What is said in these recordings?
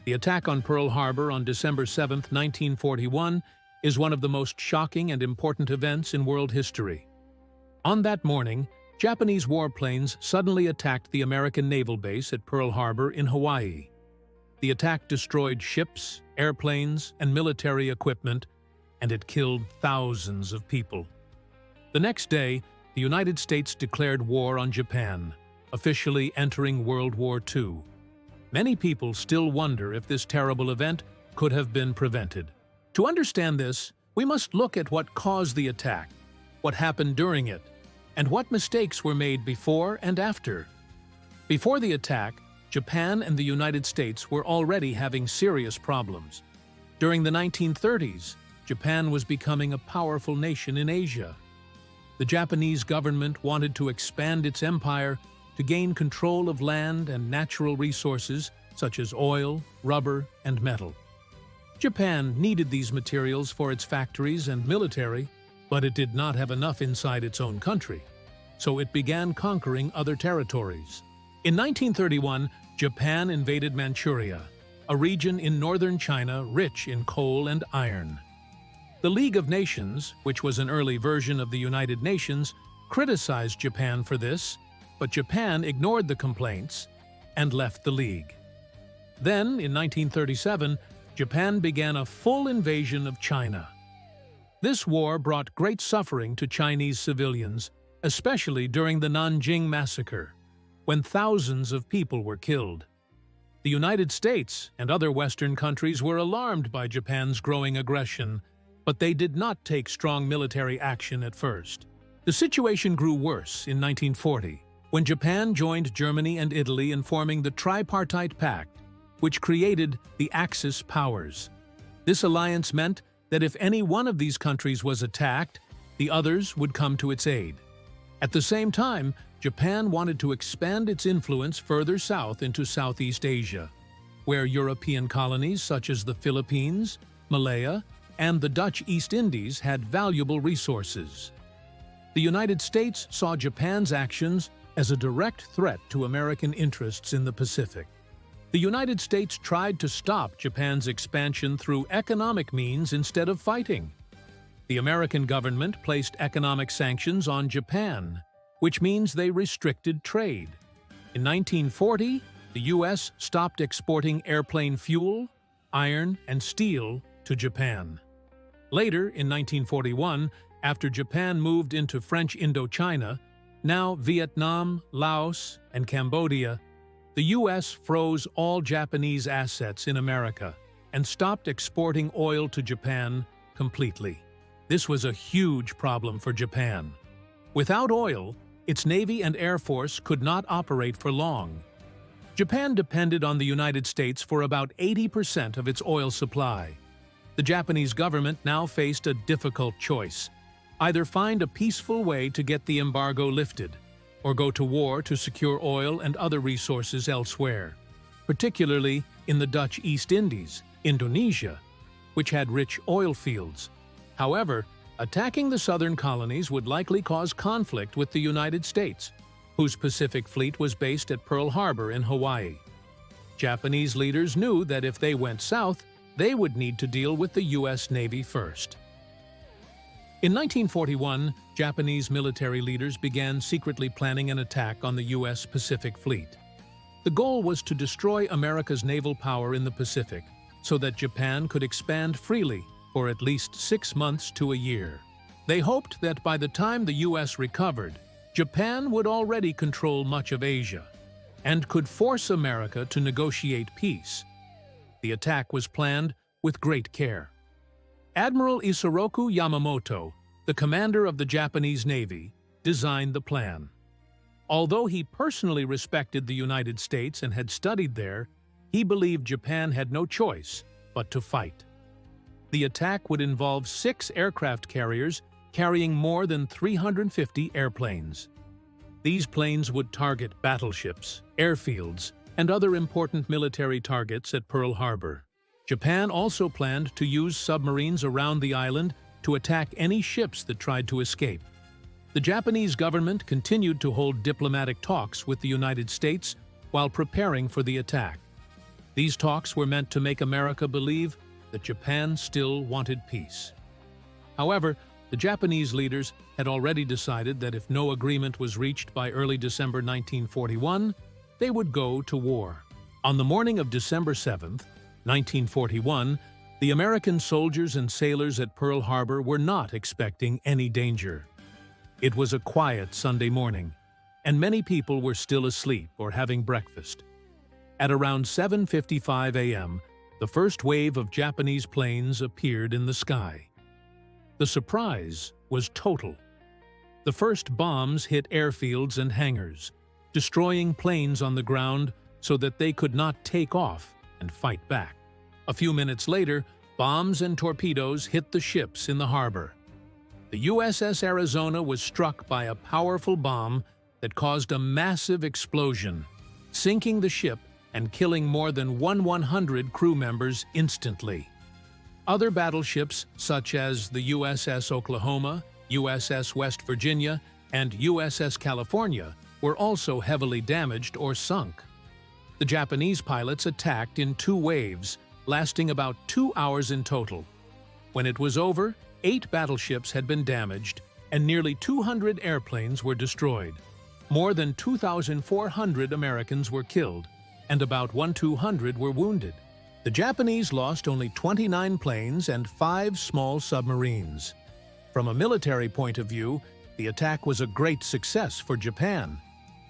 The attack on Pearl Harbor on December 7, 1941, is one of the most shocking and important events in world history. On that morning, Japanese warplanes suddenly attacked the American naval base at Pearl Harbor in Hawaii. The attack destroyed ships, airplanes, and military equipment, and it killed thousands of people. The next day, the United States declared war on Japan, officially entering World War II. Many people still wonder if this terrible event could have been prevented. To understand this, we must look at what caused the attack, what happened during it, and what mistakes were made before and after. Before the attack, Japan and the United States were already having serious problems. During the 1930s, Japan was becoming a powerful nation in Asia. The Japanese government wanted to expand its empire to gain control of land and natural resources such as oil, rubber, and metal. Japan needed these materials for its factories and military, but it did not have enough inside its own country, so it began conquering other territories. In 1931, Japan invaded Manchuria, a region in northern China rich in coal and iron. The League of Nations, which was an early version of the United Nations, criticized Japan for this, but Japan ignored the complaints and left the League. Then, in 1937, Japan began a full invasion of China. This war brought great suffering to Chinese civilians, especially during the Nanjing Massacre, when thousands of people were killed. The United States and other Western countries were alarmed by Japan's growing aggression, but they did not take strong military action at first. The situation grew worse in 1940, when Japan joined Germany and Italy in forming the Tripartite Pact, which created the Axis powers. This alliance meant that if any one of these countries was attacked, the others would come to its aid. At the same time, Japan wanted to expand its influence further south into Southeast Asia, where European colonies such as the Philippines, Malaya, and the Dutch East Indies had valuable resources. The United States saw Japan's actions as a direct threat to American interests in the Pacific. The United States tried to stop Japan's expansion through economic means instead of fighting. The American government placed economic sanctions on Japan, which means they restricted trade. In 1940, the U.S. stopped exporting airplane fuel, iron, and steel to Japan. Later, in 1941, after Japan moved into French Indochina, now Vietnam, Laos, and Cambodia, the U.S. froze all Japanese assets in America and stopped exporting oil to Japan completely. This was a huge problem for Japan. Without oil, its Navy and Air Force could not operate for long. Japan depended on the United States for about 80% of its oil supply. The Japanese government now faced a difficult choice: either find a peaceful way to get the embargo lifted, or go to war to secure oil and other resources elsewhere, particularly in the Dutch East Indies, Indonesia, which had rich oil fields. However, attacking the southern colonies would likely cause conflict with the United States, whose Pacific Fleet was based at Pearl Harbor in Hawaii. Japanese leaders knew that if they went south, they would need to deal with the U.S. Navy first. In 1941, Japanese military leaders began secretly planning an attack on the U.S. Pacific Fleet. The goal was to destroy America's naval power in the Pacific so that Japan could expand freely for at least 6 months to a year. They hoped that by the time the U.S. recovered, Japan would already control much of Asia and could force America to negotiate peace. The attack was planned with great care. Admiral Isoroku Yamamoto, the commander of the Japanese Navy, designed the plan. Although he personally respected the United States and had studied there, he believed Japan had no choice but to fight. The attack would involve 6 aircraft carriers carrying more than 350 airplanes. These planes would target battleships, airfields, and other important military targets at Pearl Harbor. Japan also planned to use submarines around the island to attack any ships that tried to escape. The Japanese government continued to hold diplomatic talks with the United States while preparing for the attack. These talks were meant to make America believe that Japan still wanted peace. However, the Japanese leaders had already decided that if no agreement was reached by early December 1941, they would go to war. On the morning of December 7th, 1941, the American soldiers and sailors at Pearl Harbor were not expecting any danger. It was a quiet Sunday morning, and many people were still asleep or having breakfast. At around 7:55 a.m., the first wave of Japanese planes appeared in the sky. The surprise was total. The first bombs hit airfields and hangars, destroying planes on the ground so that they could not take off and fight back. A few minutes later, bombs and torpedoes hit the ships in the harbor. The USS Arizona was struck by a powerful bomb that caused a massive explosion, sinking the ship and killing more than 100 crew members instantly. Other battleships, such as the USS Oklahoma, USS West Virginia, and USS California, were also heavily damaged or sunk. The Japanese pilots attacked in 2 waves, lasting about 2 hours in total. When it was over, 8 battleships had been damaged, and nearly 200 airplanes were destroyed. More than 2,400 Americans were killed, and about 1,200 were wounded. The Japanese lost only 29 planes and 5 small submarines. From a military point of view, the attack was a great success for Japan.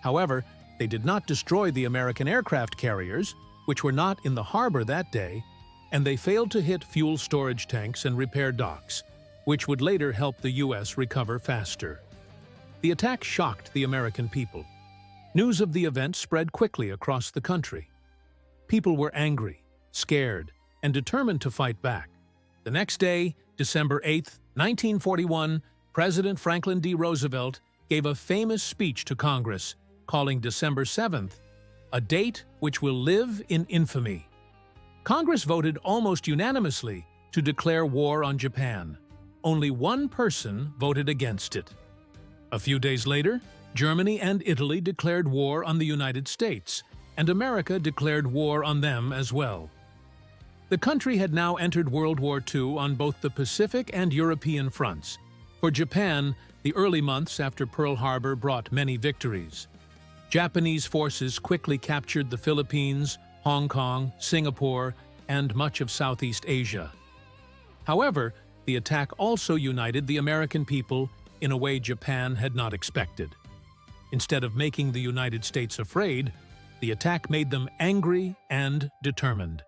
However, they did not destroy the American aircraft carriers, which were not in the harbor that day, and they failed to hit fuel storage tanks and repair docks, which would later help the U.S. recover faster. The attack shocked the American people. News of the event spread quickly across the country. People were angry, scared, and determined to fight back. The next day, December 8, 1941, President Franklin D. Roosevelt gave a famous speech to Congress, calling December 7th a date which will live in infamy. Congress voted almost unanimously to declare war on Japan. Only one person voted against it. A few days later, Germany and Italy declared war on the United States, and America declared war on them as well. The country had now entered World War II on both the Pacific and European fronts. For Japan, the early months after Pearl Harbor brought many victories. Japanese forces quickly captured the Philippines, Hong Kong, Singapore, and much of Southeast Asia. However, the attack also united the American people in a way Japan had not expected. Instead of making the United States afraid, the attack made them angry and determined.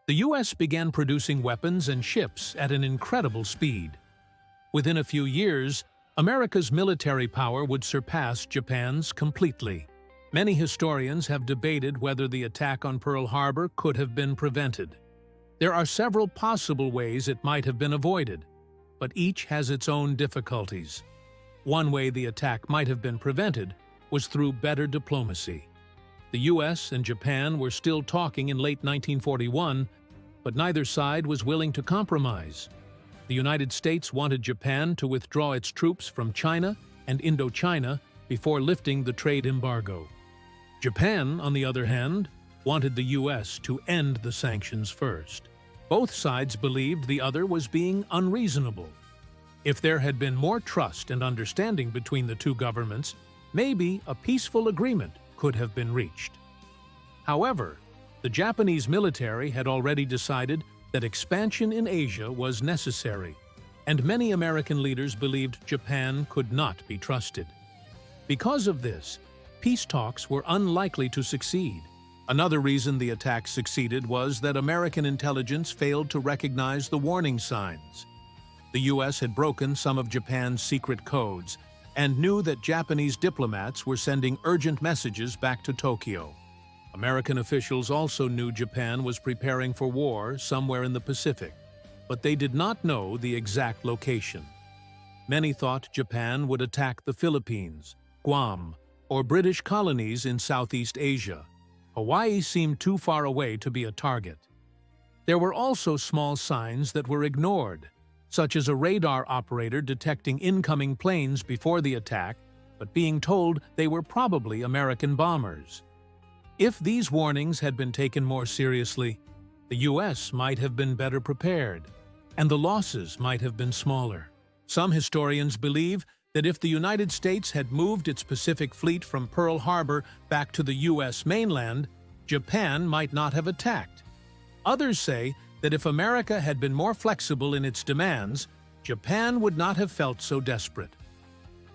The U.S. began producing weapons and ships at an incredible speed. Within a few years, America's military power would surpass Japan's completely. Many historians have debated whether the attack on Pearl Harbor could have been prevented. There are several possible ways it might have been avoided, but each has its own difficulties. One way the attack might have been prevented was through better diplomacy. The U.S. and Japan were still talking in late 1941, but neither side was willing to compromise. The United States wanted Japan to withdraw its troops from China and Indochina before lifting the trade embargo. Japan, on the other hand, wanted the U.S. to end the sanctions first. Both sides believed the other was being unreasonable. If there had been more trust and understanding between the two governments, maybe a peaceful agreement could have been reached. However, the Japanese military had already decided that expansion in Asia was necessary, and many American leaders believed Japan could not be trusted. Because of this, peace talks were unlikely to succeed. Another reason the attack succeeded was that American intelligence failed to recognize the warning signs. The U.S. had broken some of Japan's secret codes and knew that Japanese diplomats were sending urgent messages back to Tokyo. American officials also knew Japan was preparing for war somewhere in the Pacific, but they did not know the exact location. Many thought Japan would attack the Philippines, Guam, or British colonies in Southeast Asia. Hawaii seemed too far away to be a target. There were also small signs that were ignored, such as a radar operator detecting incoming planes before the attack, but being told they were probably American bombers. If these warnings had been taken more seriously, the U.S. might have been better prepared, and the losses might have been smaller. Some historians believe that if the United States had moved its Pacific Fleet from Pearl Harbor back to the U.S. mainland, Japan might not have attacked. Others say that if America had been more flexible in its demands, Japan would not have felt so desperate.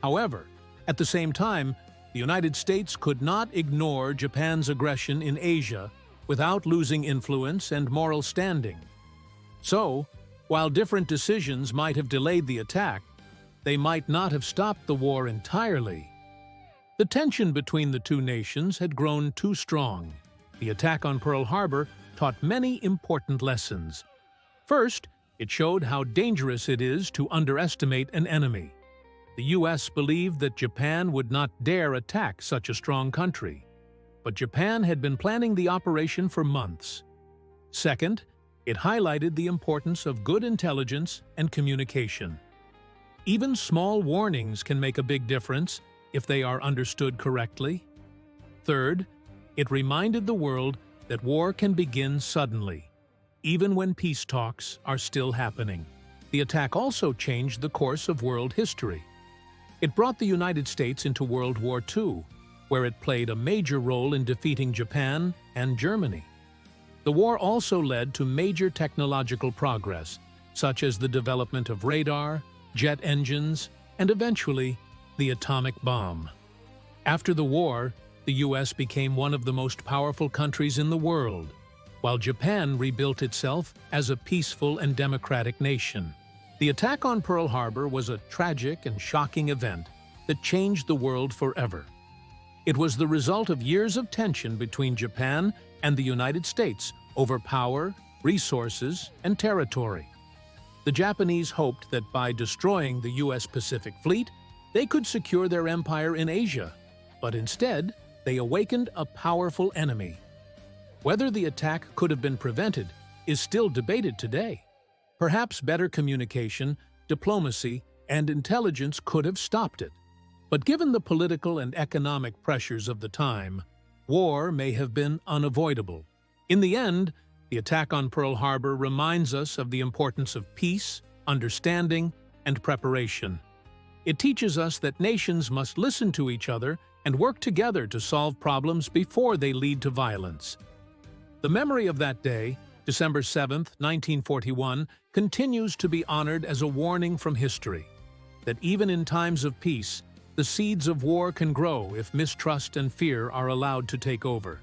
However, at the same time, the United States could not ignore Japan's aggression in Asia without losing influence and moral standing. So, while different decisions might have delayed the attack, they might not have stopped the war entirely. The tension between the two nations had grown too strong. The attack on Pearl Harbor taught many important lessons. First, it showed how dangerous it is to underestimate an enemy. The U.S. believed that Japan would not dare attack such a strong country, but Japan had been planning the operation for months. Second, it highlighted the importance of good intelligence and communication. Even small warnings can make a big difference if they are understood correctly. Third, it reminded the world that war can begin suddenly, even when peace talks are still happening. The attack also changed the course of world history. It brought the United States into World War II, where it played a major role in defeating Japan and Germany. The war also led to major technological progress, such as the development of radar, jet engines, and eventually, the atomic bomb. After the war, the U.S. became one of the most powerful countries in the world, while Japan rebuilt itself as a peaceful and democratic nation. The attack on Pearl Harbor was a tragic and shocking event that changed the world forever. It was the result of years of tension between Japan and the United States over power, resources, and territory. The Japanese hoped that by destroying the U.S. Pacific Fleet, they could secure their empire in Asia, but instead, they awakened a powerful enemy. Whether the attack could have been prevented is still debated today. Perhaps better communication, diplomacy, and intelligence could have stopped it. But given the political and economic pressures of the time, war may have been unavoidable. In the end, the attack on Pearl Harbor reminds us of the importance of peace, understanding, and preparation. It teaches us that nations must listen to each other and work together to solve problems before they lead to violence. The memory of that day, December 7, 1941, continues to be honored as a warning from history, that even in times of peace, the seeds of war can grow if mistrust and fear are allowed to take over.